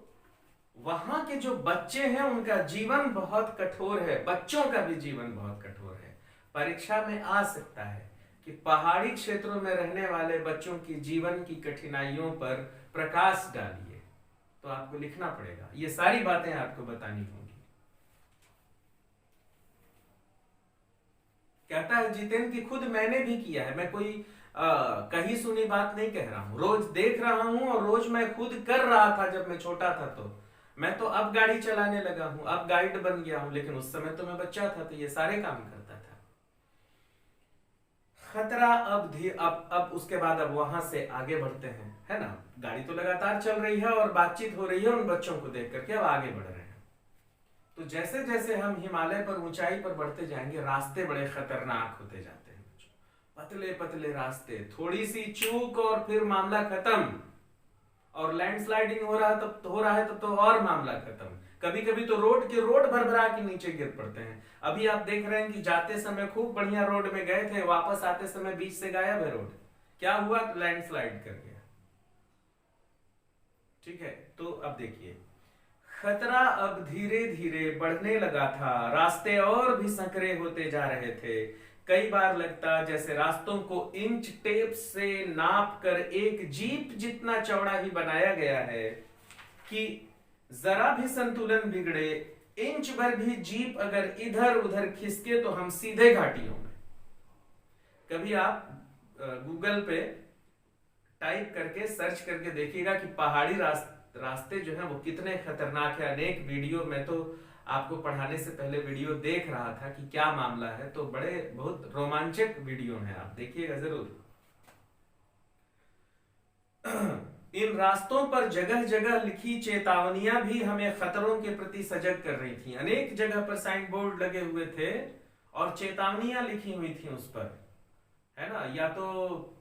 वहां के जो बच्चे हैं उनका जीवन बहुत कठोर है, बच्चों का भी जीवन बहुत कठोर है। परीक्षा में आ सकता है कि पहाड़ी क्षेत्रों में रहने वाले बच्चों की जीवन की कठिनाइयों पर प्रकाश डालिए, तो आपको लिखना पड़ेगा, ये सारी बातें आपको बतानी होंगी। कहता है जितेंद्र की खुद मैंने भी किया है, मैं कोई कहीं सुनी बात नहीं कह रहा हूं, रोज देख रहा हूं और रोज मैं खुद कर रहा था। जब मैं छोटा था तो मैं तो अब गाड़ी चलाने लगा हूं, अब गाइड बन गया हूं, लेकिन उस समय तो मैं बच्चा था तो ये सारे काम करता था। खतरा अब उसके बाद अब वहां से आगे बढ़ते हैं, है ना। गाड़ी तो लगातार चल रही है और बातचीत हो रही है उन बच्चों को देख करके, अब आगे बढ़ रहे हैं। तो जैसे जैसे हम हिमालय पर ऊंचाई पर बढ़ते जाएंगे, रास्ते बड़े खतरनाक होते जाते हैं, पतले पतले रास्ते, थोड़ी सी चूक और फिर मामला खत्म, और लैंडस्लाइडिंग हो रहा है तब तो और मामला खत्म। कभी कभी तो रोड भरभरा के नीचे गिर पड़ते हैं। अभी आप देख रहे हैं कि जाते समय खूब बढ़िया रोड में गए थे, वापस आते समय बीच से गायब है रोड, क्या हुआ? लैंडस्लाइड कर गया। ठीक है, तो अब देखिए, खतरा अब धीरे धीरे बढ़ने लगा था, रास्ते और भी संकरे होते जा रहे थे। कई बार लगता जैसे रास्तों को इंच टेप से नाप कर एक जीप जितना चौड़ा ही बनाया गया है कि जरा भी संतुलन बिगड़े, इंच भर भी जीप अगर इधर उधर खिसके तो हम सीधे घाटियों में। कभी आप गूगल पे टाइप करके सर्च करके देखिएगा कि पहाड़ी रास्ते जो है वो कितने खतरनाक है। अनेक वीडियो में तो आपको पढ़ाने से पहले वीडियो देख रहा था कि क्या मामला है, तो बड़े बहुत रोमांचक वीडियो हैं, आप देखिएगा जरूर। इन रास्तों पर जगह जगह लिखी चेतावनियां भी हमें खतरों के प्रति सजग कर रही थी। अनेक जगह पर साइन बोर्ड लगे हुए थे और चेतावनियां लिखी हुई थी उस पर, है ना। या तो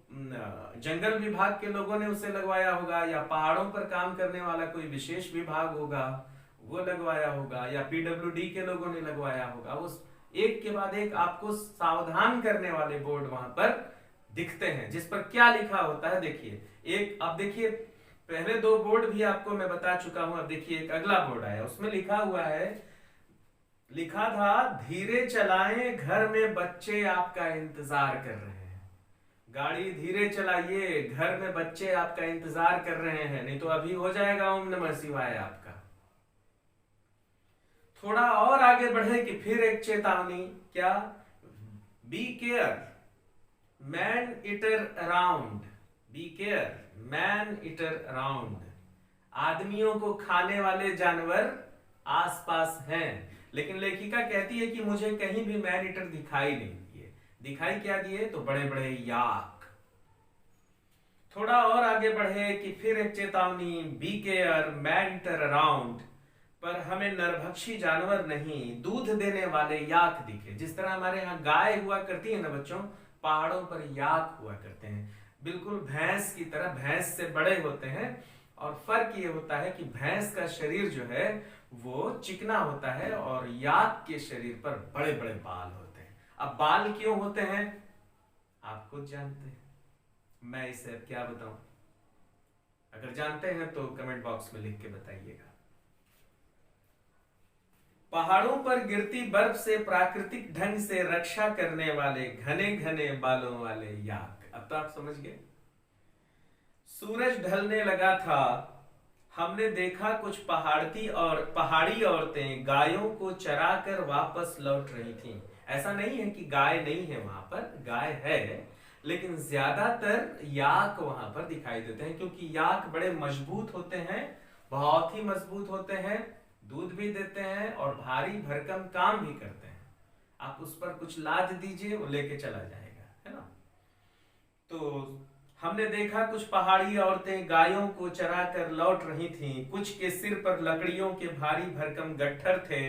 जंगल विभाग के लोगों ने उसे लगवाया होगा, या पहाड़ों पर काम करने वाला कोई विशेष विभाग होगा वो लगवाया होगा, या पीडब्ल्यूडी के लोगों ने लगवाया होगा। उस एक के बाद एक आपको सावधान करने वाले बोर्ड वहां पर दिखते हैं, जिस पर क्या लिखा होता है देखिए। एक अब देखिए, पहले दो बोर्ड भी आपको मैं बता चुका हूं, अब देखिए एक अगला बोर्ड आया, उसमें लिखा हुआ है, लिखा था धीरे चलाएं, घर में बच्चे आपका इंतजार कर रहे हैं। गाड़ी धीरे चलाइए, घर में बच्चे आपका इंतजार कर रहे हैं, नहीं तो अभी हो जाएगा ओम नमः शिवाय आपका। थोड़ा और आगे बढ़े कि फिर एक चेतावनी, क्या? Beware man eater around, beware man eater around. आदमियों को खाने वाले जानवर आसपास हैं, लेकिन लेखिका कहती है कि मुझे कहीं भी मैन ईटर दिखाई नहीं दिए। दिखाई क्या दिए? तो बड़े बड़े याक। थोड़ा और आगे बढ़े कि फिर एक चेतावनी, beware man eater around. पर हमें नरभक्षी जानवर नहीं, दूध देने वाले याक दिखे। जिस तरह हमारे यहाँ गाय हुआ करती है ना बच्चों, पहाड़ों पर याक हुआ करते हैं, बिल्कुल भैंस की तरह, भैंस से बड़े होते हैं। और फर्क ये होता है कि भैंस का शरीर जो है वो चिकना होता है और याक के शरीर पर बड़े बड़े बाल होते हैं। अब बाल क्यों होते हैं आप खुद जानते हैं, मैं इसे अब क्या बताऊं। अगर जानते हैं तो कमेंट बॉक्स में लिख के बताइएगा। पहाड़ों पर गिरती बर्फ से प्राकृतिक ढंग से रक्षा करने वाले घने घने बालों वाले याक। अब तो आप समझ गए। सूरज ढलने लगा था, हमने देखा कुछ पहाड़ी औरतें गायों को चराकर वापस लौट रही थीं। ऐसा नहीं है कि गाय नहीं है, वहां पर गाय है, लेकिन ज्यादातर याक वहां पर दिखाई देते हैं, क्योंकि याक बड़े मजबूत होते हैं, बहुत ही मजबूत होते हैं, दूध भी देते हैं और भारी भरकम काम भी करते हैं। आप उस पर कुछ लाद दीजिए, वो लेके चला जाएगा, है ना। तो हमने देखा कुछ पहाड़ी औरतें गायों को चरा कर लौट रही थीं, कुछ के सिर पर लकड़ियों के भारी भरकम गट्ठर थे।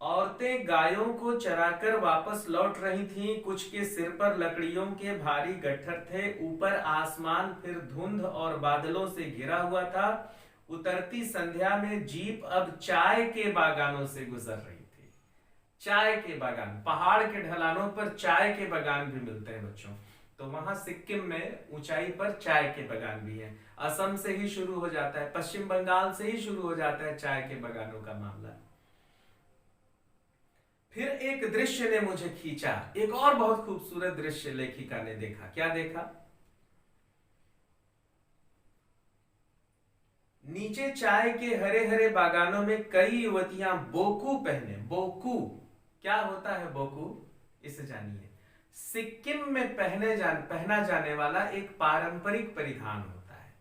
औरतें गायों को चराकर वापस लौट रही थीं, कुछ के सिर पर लकड़ियों के भारी गट्ठर थे। ऊपर आसमान फिर धुंध और बादलों से घिरा हुआ था। उतरती संध्या में जीप अब चाय के बागानों से गुजर रही थी। चाय के बागान, पहाड़ के ढलानों पर चाय के बागान भी मिलते हैं बच्चों। तो वहां सिक्किम में ऊंचाई पर चाय के बागान भी हैं। असम से ही शुरू हो जाता है, पश्चिम बंगाल से ही शुरू हो जाता है चाय के बागानों का मामला। फिर एक दृश्य ने मुझे खींचा, एक और बहुत खूबसूरत दृश्य लेखिका ने देखा। क्या देखा? नीचे चाय के हरे हरे बागानों में कई युवतियां बोकू पहने। बोकू क्या होता है? बोकू इसे जानिए। सिक्किम में पहना जाने वाला एक पारंपरिक परिधान होता है,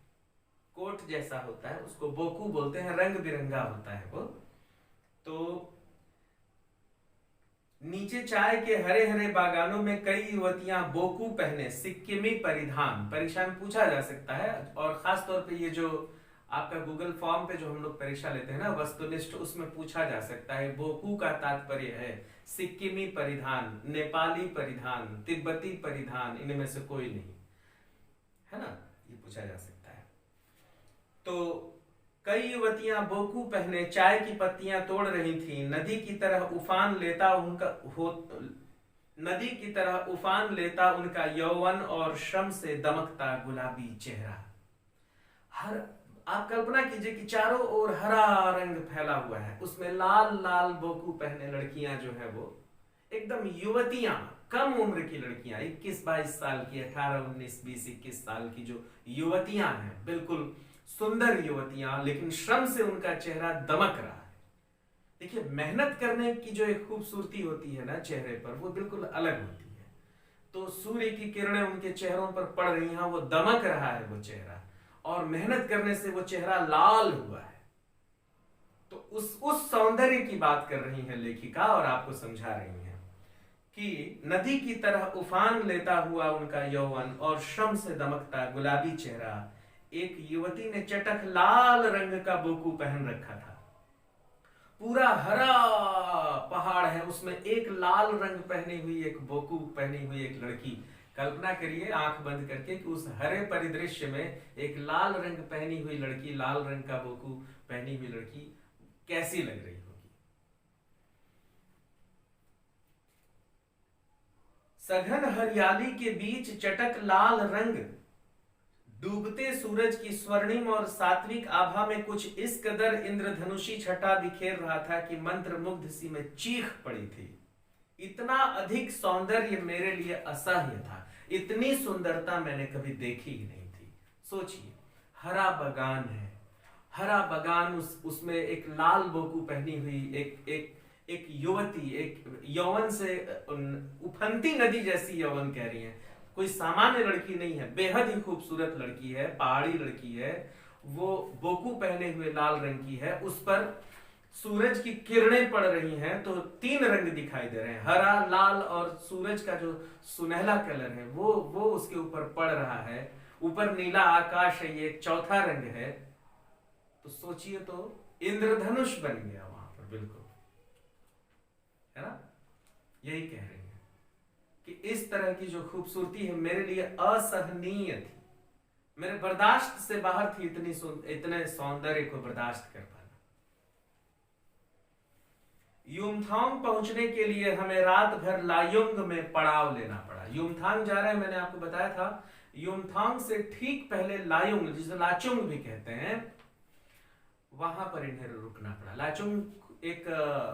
कोट जैसा होता है, उसको बोकू बोलते हैं, रंग बिरंगा होता है वो। तो नीचे चाय के हरे हरे बागानों में कई युवतियां बोकू पहने, सिक्किमी परिधान। परीक्षा में पूछा जा सकता है, और खास तौर पे ये जो आपका गूगल फॉर्म पे जो हम लोग परीक्षा लेते हैं ना, वस्तुनिष्ठ, उसमें पूछा जा सकता है। बोकू का तात्पर्य है सिक्किमी परिधान, नेपाली परिधान, तिब्बती परिधान, इनमें से कोई नहीं, है ना, ये पूछा जा सकता है। तो कई युवतियां बोकू पहने चाय की पत्तियां तोड़ रही थीं। नदी की तरह उफान लेता उनका यौवन और श्रम से दमकता गुलाबी चेहरा। हर आप कल्पना कीजिए कि चारों ओर हरा रंग फैला हुआ है, उसमें लाल लाल बोकू पहने लड़कियां जो है वो एकदम युवतियां, कम उम्र की लड़कियां, 21-22 साल की, 18-19-20-21 साल की जो युवतियां हैं, बिल्कुल सुंदर युवतियां, लेकिन श्रम से उनका चेहरा दमक रहा है। देखिए, मेहनत करने की जो एक खूबसूरती होती है ना चेहरे पर, वो बिल्कुल अलग होती है। तो सूर्य की किरणें उनके चेहरों पर पड़ रही हैं, वो दमक रहा है वो चेहरा, और मेहनत करने से वो चेहरा लाल हुआ है। तो उस सौंदर्य की बात कर रही है लेखिका, और आपको समझा रही है कि नदी की तरह उफान लेता हुआ उनका यौवन और श्रम से दमकता गुलाबी चेहरा। एक युवती ने चटक लाल रंग का बोकू पहन रखा था। पूरा हरा पहाड़ है, उसमें एक लाल रंग पहनी हुई, एक बोकू पहनी हुई एक लड़की। कल्पना करिए आंख बंद करके कि उस हरे परिदृश्य में एक लाल रंग पहनी हुई लड़की, लाल रंग का बोकू पहनी हुई लड़की कैसी लग रही होगी। सघन हरियाली के बीच चटक लाल रंग डूबते सूरज की स्वर्णिम और सात्विक आभा में कुछ इस कदर इंद्रधनुषी छटा बिखेर रहा था कि मंत्रमुग्ध सी में चीख पड़ी थी। इतना अधिक सौंदर्य मेरे लिए असह्य था, इतनी सुंदरता मैंने कभी देखी ही नहीं थी। सोचिए, हरा बगान है, हरा बगान, उसमें एक लाल बोकू पहनी हुई एक युवती, एक यौवन से उफनती नदी जैसी यौवन कह रही है, कोई सामान्य लड़की नहीं है, बेहद ही खूबसूरत लड़की है, पहाड़ी लड़की है, वो बोकू पहने हुए लाल रंग की है, उस पर सूरज की किरणें पड़ रही हैं, तो 3 रंग दिखाई दे रहे हैं, हरा, लाल और सूरज का जो सुनहला कलर है वो उसके ऊपर पड़ रहा है। ऊपर नीला आकाश है, ये एक चौथा रंग है। तो सोचिए, तो इंद्रधनुष बन गया वहां पर, बिल्कुल, है ना। यही कह रही है कि इस तरह की जो खूबसूरती है मेरे लिए असहनीय थी, मेरे बर्दाश्त से बाहर थी, इतने सौंदर्य को बर्दाश्त कर पाना। युमथांग पहुंचने के लिए हमें रात भर लायुंग में पड़ाव लेना पड़ा। युमथांग जा रहे हैं, मैंने आपको बताया था, युमथांग से ठीक पहले लायुंग, जिसे लाचुंग भी कहते हैं, वहां पर इन्हें रुकना पड़ा। लाचुंग एक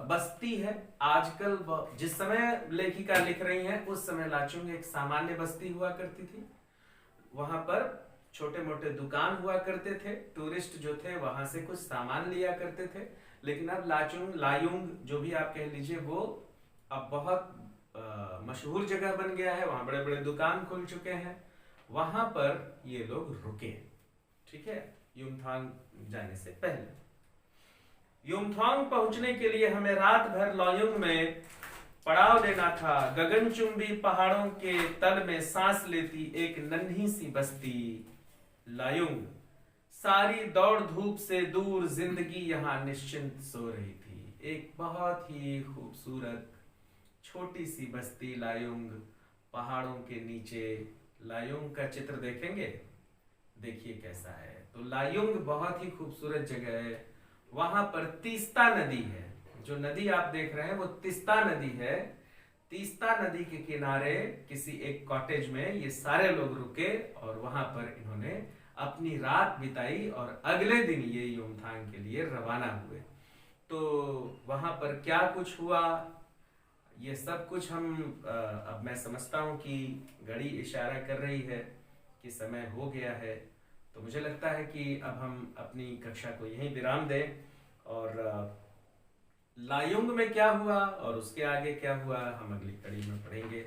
बस्ती है। आजकल जिस समय लेखिका लिख रही हैं उस समय लाचुंग एक सामान्य बस्ती हुआ करती थी। वहां पर छोटे मोटे दुकान हुआ करते थे, टूरिस्ट जो थे वहां से कुछ सामान लिया करते थे। लेकिन अब लाचुंग, लायुंग जो भी आप कह लीजिए, वो अब बहुत मशहूर जगह बन गया है। वहां बड़े बड़े दुकान खुल चुके हैं। वहां पर ये लोग रुके, ठीक है, युमथांग जाने से पहले। युमथांग पहुंचने के लिए हमें रात भर लायुंग में पड़ाव लेना था। गगनचुंबी पहाड़ों के तल में सांस लेती एक नन्ही सी बस्ती लायुंग। सारी दौड़ धूप से दूर जिंदगी यहाँ निश्चिंत सो रही थी। एक बहुत ही खूबसूरत छोटी सी बस्ती लायुंग, पहाड़ों के नीचे। लायुंग का चित्र देखेंगे, देखिए कैसा है। तो लायुंग बहुत ही खूबसूरत जगह है। वहां पर तीस्ता नदी है। जो नदी आप देख रहे हैं वो तीस्ता नदी है। तीस्ता नदी के किनारे किसी एक कॉटेज में ये सारे लोग रुके और वहां पर इन्होंने अपनी रात बिताई और अगले दिन ये युमथांग के लिए रवाना हुए। तो वहां पर क्या कुछ हुआ, ये सब कुछ हम अब मैं समझता हूं कि घड़ी इशारा कर रही है कि समय हो गया है। तो मुझे लगता है कि अब हम अपनी कक्षा को यहीं विराम दें और लायुंग में क्या हुआ और उसके आगे क्या हुआ हम अगली कड़ी में पढ़ेंगे।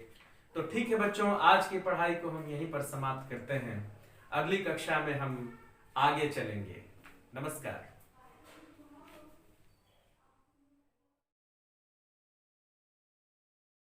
तो ठीक है बच्चों, आज की पढ़ाई को हम यहीं पर समाप्त करते हैं। अगली कक्षा में हम आगे चलेंगे। नमस्कार।